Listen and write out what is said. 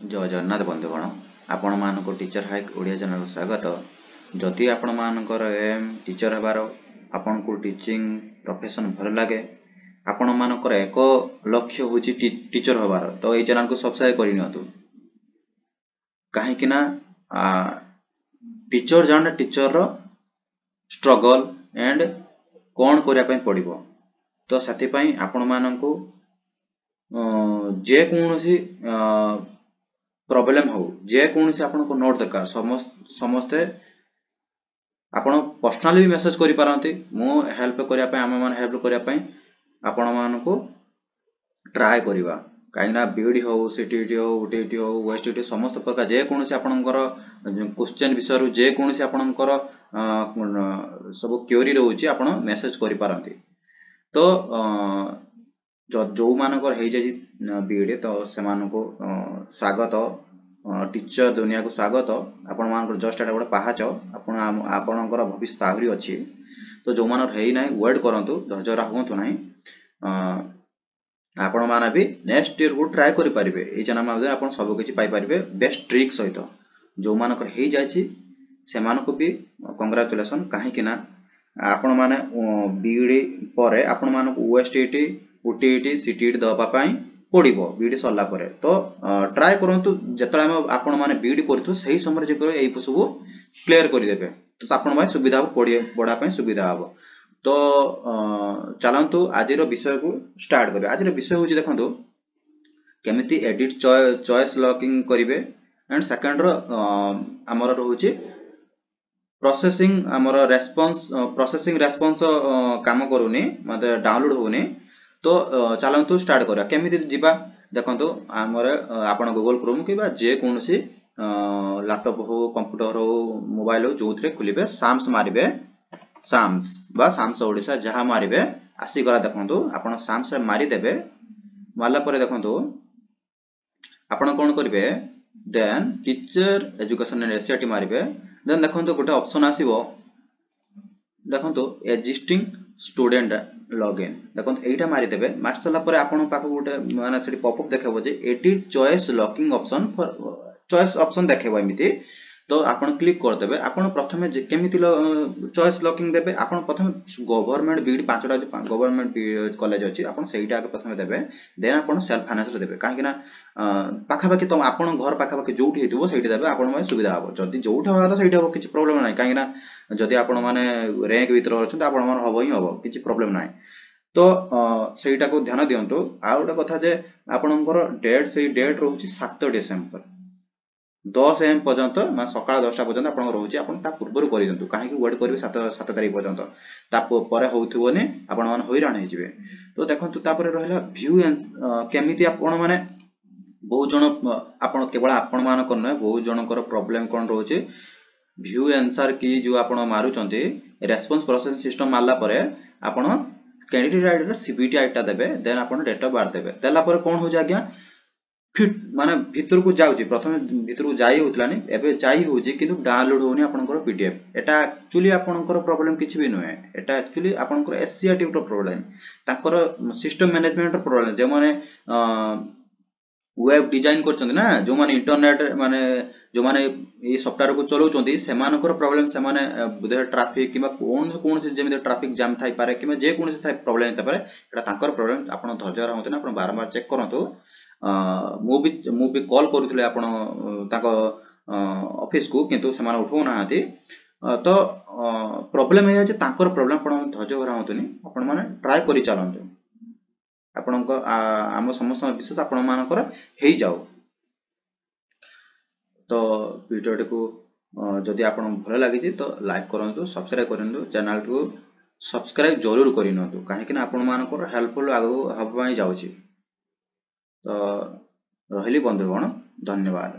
जय जगन्नाथ बंधुगण आपण मानको टीचर हाइक ओडिया चैनल स्वागत। जदि आपण मानकर एम टीचर हेबार आपण को टीचिंग प्रोफेशन भल लगे आपण मानकर एक लक्ष्य होची टीचर हेबार तो ए चैनल को सब्सक्राइब करि नियतु काहे कि ना टीचर जान टीचर रो स्ट्रगल एंड कोन करिया पय पड़िबो तो साथी पय आपण मानको जे कोनोसी प्रॉब्लम हो जे कोनोसी आपण को नोट दरकार समस्ते आपण पर्सनली भी मेसेज करि पारंती मु हेल्प करिया पय हम मान हेल्प करिया पय आपण मान को ट्राई करिवा काहे ना बीडी हो सीटीटी हो ओटीटी हो ओएसटीटी समस्त प्रकार जे कोनोसी आपनकर क्वेश्चन विषय जे कोनोसी आपनकर सब क्वेरी रहउची आपण मेसेज करि पारंती तो जो मानकर हे जाई बीडी तो से मानको स्वागत टीचर दुनिया को स्वागत आपण मानकर जस्ट एटा गोटे पहाच आपण आपनकर भविष्य आहुरी अछि तो जो मानर हेई नै वेट करंतु धैर्य राखंतु नै आपण माने भी नेक्स्ट ईयर को ट्राई करि परिबे ए चैनल मा आपण सब किछि पाई परिबे बेस्ट ट्रिक सहित जो मानकर हेई जायछि से मानको भी कांग्रेचुलेशन काहे कि ना आपण माने बीडी परे आपण मानको ओएसटीटी ओटीटी सीटीटी दबा पई पड़िबो बीडी सरला परे तो ट्राई करंतु जतला हम आपण माने बीडी करथु सही समय जे एई सब क्लियर करि देबे तो आपण माने सुविधा पड़ा पई सुविधा हबो तो चलंतु आजिरो विषय को स्टार्ट करबे। आजिरो विषय होची देखंतु केमिति एडिट चॉइस लॉकिंग करिवे एंड सेकंड रो हमर रहउची प्रोसेसिंग हमर रेस्पॉन्स काम करूनी मते डाउनलोड होउनी तो चलंतु स्टार्ट करा केमिति जिबा देखंतु हमर आपण गूगल क्रोम किबा जे कोनसी लैपटॉप हो कंप्यूटर हो मोबाइल हो जोथरे खुलिबे साम्स मारिबे साम्स बा साम्स ओडिसा जहा मारिबे आसी गला देखंतु आपण साम्स मारि देबे मारला परे देखंतु आपण कोन करिवे then teacher education and SCRT मारिबे देन देखंतु गोटे ऑप्शन आसीबो देखंतु एक्जिस्टिंग स्टूडेंट लॉगिन देखंतु एटा मारि देबे मार सला परे आपण पाखो गोटे माने सेठी पॉपअप देखेबो जे edit choice locking option for choice option देखेबो एमिति तो आपण क्लिक कर देबे आपण प्रथमे जे केमिति चॉइस लॉकिंग देबे आपण प्रथमे गवर्नमेंट बीडी पांचटा गवर्नमेंट कॉलेज अछि आपण सेइटा आगे प्रथमे देबे देन आपण सेल्फ फाइनेंस देबे काहे कि ना पाखा बाकी तो आपण घर पाखा बाकी जोठी हेतबो सेइटा देबे आपण माने सुविधा हबो जदी जोठा होला तो सेइटा हो किछि प्रॉब्लम नै काहे कि ना जदी आपण माने रैंक भीतर अछन आपण माने हबो ही हबो किछि प्रॉब्लम नै तो सेइटा को ध्यान दियंतु आ गोटे कथा जे आपनकर डेट सेइ डेट रहउची 7 डिसेंबर 10 AM पर्यंत मा सकाळ 10टा पर्यंत आपण रहउची आपण ता पूर्व करि दंतु काहे कि वेट करबे 7 तारिख पर्यंत ता परे होउथिबोनी आपण मान होइराण हेजिबे तो देखंतु ता परे रहला व्यू केमिति आपण माने बहुत जण आपण केवल आपण मान करन बहुत जनकर प्रॉब्लम कोन रहउची व्यू आंसर की जो आपण मारुचंती रेस्पॉन्स प्रोसेसिंग सिस्टम मारला परे आपण कैंडिडेट आईडी रो सीबीटी आईटा देबे देन आपण डेट ऑफ बर्थ देबे देला परे कोन हो जाग्या फिट माने भीतर को जाउची प्रथमे भीतर को जाई होतलानी एबे जाई होची किंतु डाउनलोड होनी आपनकर पीडीएफ एटा एक्चुअली आपनकर प्रॉब्लम किछि भी नय एटा एक्चुअली आपनकर एससीआरटी रो प्रॉब्लम ताकर सिस्टम मैनेजमेंट रो प्रॉब्लम जे माने वेब डिजाइन करछन ना जो माने इंटरनेट माने जो माने ए सॉफ्टवेयर को चलाउछंती से मानकर प्रॉब्लम से माने बुधे ट्रैफिक किबा कोन से जेमिति ट्रैफिक जाम थाई पारे किबा जे कोन से थाई प्रॉब्लम थाई पारे एटा ताकर प्रॉब्लम आपण धैर्य रहंतु ना आपण बारंबार चेक करंतु मु भी कॉल करूथले आपण ताको ऑफिस को किंतु से माने उठो नाहांती तो प्रॉब्लम हे जे ताकर प्रॉब्लम आपण धैर्य रहंतुनी आपण माने ट्राई करि चलंतु आपण को आम समस्त विशेष आपण मानकर हेई जाओ तो वीडियो को जदि आपण भल लागि तो लाइक करंतु सब्सक्राइब करंतु चैनल को सब्सक्राइब जरूर करिनतु काहे कि आपण मानकर हेल्पफुल आगो हबबाई जाउची तो रहली बंधुगण धन्यवाद।